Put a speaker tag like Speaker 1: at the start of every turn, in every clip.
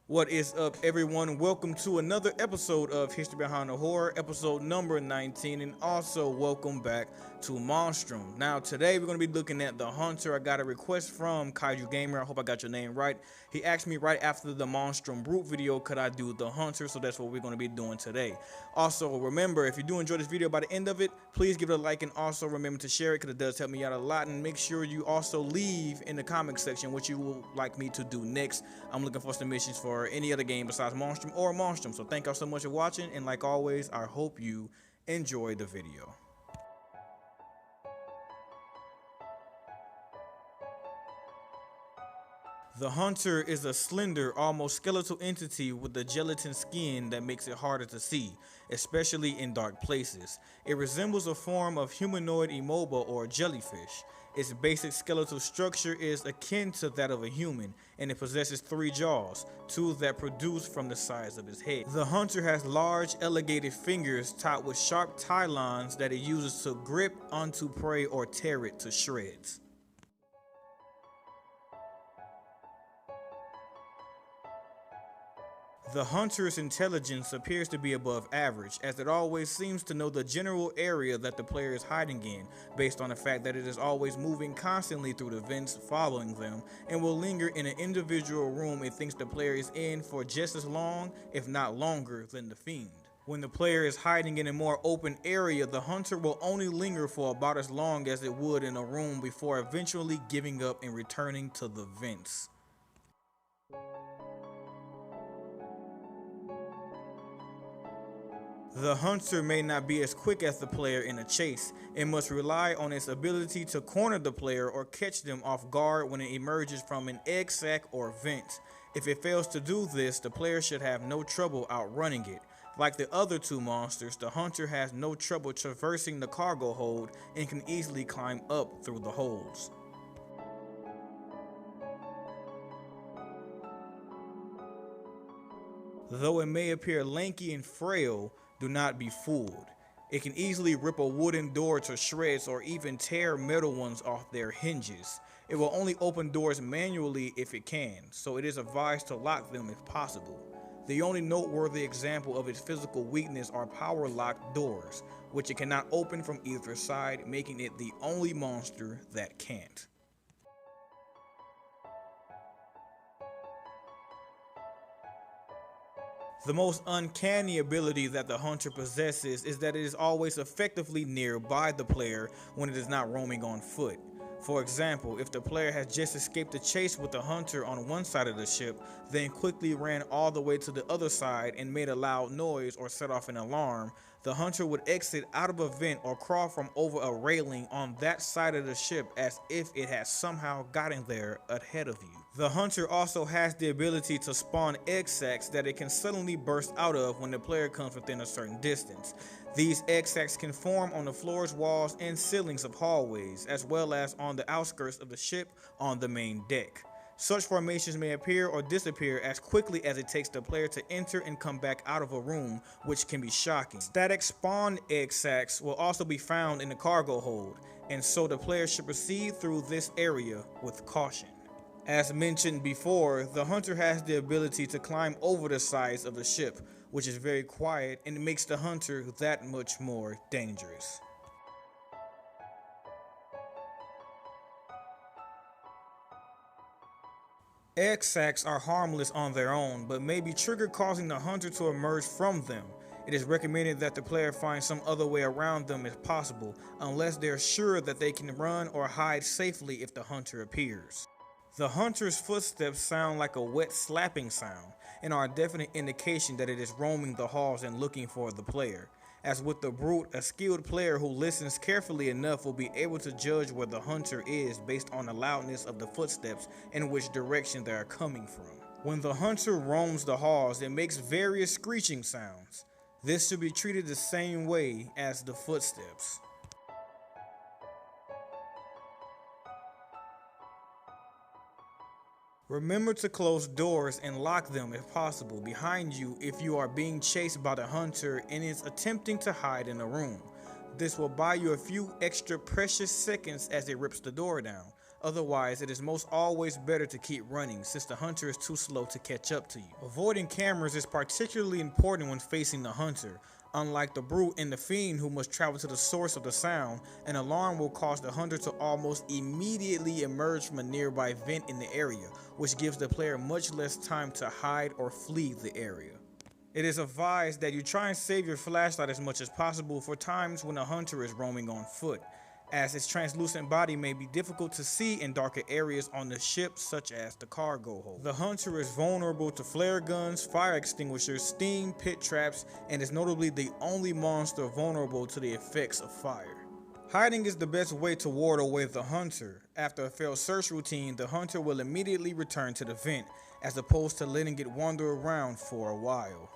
Speaker 1: What is up, everyone? Welcome to another episode of History Behind the Horror, episode number 19, and also welcome back to Monstrum. Now, today we're going to be looking at The Hunter. I got a request from Kaiju Gamer. I hope I got your name right. He asked me right after the Monstrum Brute video, could I do The Hunter? So that's what we're going to be doing today. Also, remember, if you do enjoy this video by the end of it, please give it a like and also remember to share it because it does help me out a lot. And make sure you also leave in the comment section what you would like me to do next. I'm looking for submissions for any other game besides Monstrum or Monstrum. So thank y'all so much for watching, and like always, I hope you enjoy the video. The Hunter is a slender, almost skeletal entity with a gelatin skin that makes it harder to see, especially in dark places. It resembles a form of humanoid amoeba or jellyfish. Its basic skeletal structure is akin to that of a human, and it possesses 3 jaws, 2 that protrude from the sides of its head. The Hunter has large, elongated fingers topped with sharp talons that it uses to grip onto prey or tear it to shreds. The Hunter's intelligence appears to be above average, as it always seems to know the general area that the player is hiding in, based on the fact that it is always moving constantly through the vents following them, and will linger in an individual room it thinks the player is in for just as long, if not longer, than the Fiend. When the player is hiding in a more open area, the Hunter will only linger for about as long as it would in a room before eventually giving up and returning to the vents. The Hunter may not be as quick as the player in a chase, and must rely on its ability to corner the player or catch them off guard when it emerges from an egg sac or vent. If it fails to do this, the player should have no trouble outrunning it. Like the other 2 monsters, the Hunter has no trouble traversing the cargo hold and can easily climb up through the holes. Though it may appear lanky and frail, do not be fooled. It can easily rip a wooden door to shreds or even tear metal ones off their hinges. It will only open doors manually if it can, so it is advised to lock them if possible. The only noteworthy example of its physical weakness are power locked doors, which it cannot open from either side, making it the only monster that can't. The most uncanny ability that the Hunter possesses is that it is always effectively nearby the player when it is not roaming on foot. For example, if the player has just escaped a chase with the Hunter on one side of the ship, then quickly ran all the way to the other side and made a loud noise or set off an alarm, the Hunter would exit out of a vent or crawl from over a railing on that side of the ship as if it had somehow gotten there ahead of you. The Hunter also has the ability to spawn egg sacs that it can suddenly burst out of when the player comes within a certain distance. These egg sacs can form on the floors, walls, and ceilings of hallways, as well as on the outskirts of the ship on the main deck. Such formations may appear or disappear as quickly as it takes the player to enter and come back out of a room, which can be shocking. Static spawned egg sacs will also be found in the cargo hold, and so the player should proceed through this area with caution. As mentioned before, the Hunter has the ability to climb over the sides of the ship, which is very quiet and makes the Hunter that much more dangerous. Egg sacs are harmless on their own, but may be trigger causing the Hunter to emerge from them. It is recommended that the player find some other way around them if possible, unless they are sure that they can run or hide safely if the Hunter appears. The Hunter's footsteps sound like a wet slapping sound, and are a definite indication that it is roaming the halls and looking for the player. As with the Brute, a skilled player who listens carefully enough will be able to judge where the Hunter is based on the loudness of the footsteps and which direction they are coming from. When the Hunter roams the halls, it makes various screeching sounds. This should be treated the same way as the footsteps. Remember to close doors and lock them if possible behind you if you are being chased by the Hunter and is attempting to hide in a room. This will buy you a few extra precious seconds as it rips the door down. Otherwise, it is most always better to keep running since the hunter is too slow to catch up to you. Avoiding cameras is particularly important when facing the hunter. Unlike the brute and the fiend who must travel to the source of the sound, an alarm will cause the hunter to almost immediately emerge from a nearby vent in the area, which gives the player much less time to hide or flee the area. It is advised that you try and save your flashlight as much as possible for times when a hunter is roaming on foot, as its translucent body may be difficult to see in darker areas on the ship, such as the cargo hold. The hunter is vulnerable to flare guns, fire extinguishers, steam, pit traps, and is notably the only monster vulnerable to the effects of fire. Hiding is the best way to ward away the hunter. After a failed search routine, the hunter will immediately return to the vent, as opposed to letting it wander around for a while.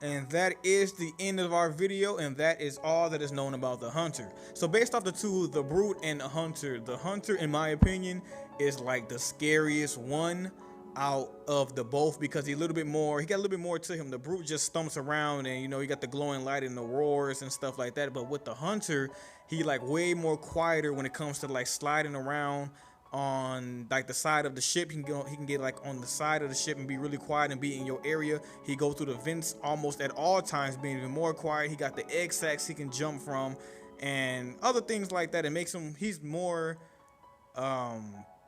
Speaker 1: And that is the end of our video, and that is all that is known about the hunter. So based off the two, the brute and the hunter in my opinion is like the scariest one out of the both, because he got a little bit more to him. The brute just stumps around and you got the glowing light and the roars and stuff like that, but with the hunter, he like way more quieter when it comes to like sliding around on like the side of the ship. He can get like on the side of the ship and be really quiet and be in your area. He go through the vents almost at all times, being even more quiet. He got the egg sacs he can jump from and other things like that. It makes him, he's more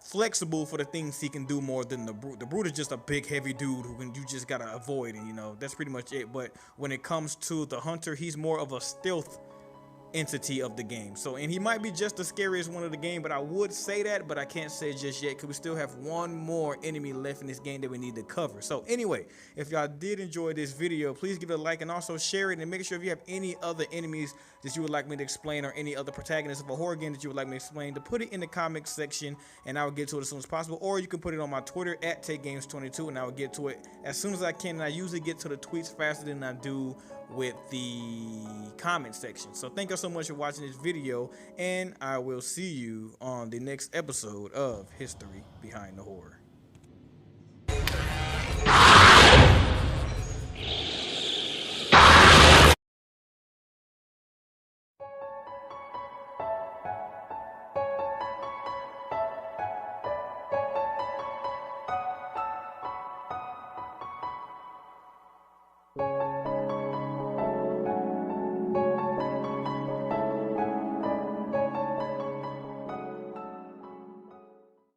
Speaker 1: flexible for the things he can do more than the brute. The brute is just a big heavy dude you just gotta avoid, and that's pretty much it. But when it comes to the hunter, he's more of a stealth entity of the game. So, and he might be just the scariest one of the game, but I would say that, but I can't say it just yet because we still have one more enemy left in this game that we need to cover. So anyway, if y'all did enjoy this video, please give it a like and also share it, and make sure if you have any other enemies that you would like me to explain or any other protagonists of a horror game that you would like me to explain, to put it in the comments section and I will get to it as soon as possible. Or you can put it on my Twitter at TakeGames22 and I will get to it as soon as I can. And I usually get to the tweets faster than I do with the comment section. So thank you so much for watching this video, and I will see you on the next episode of History Behind the Horror.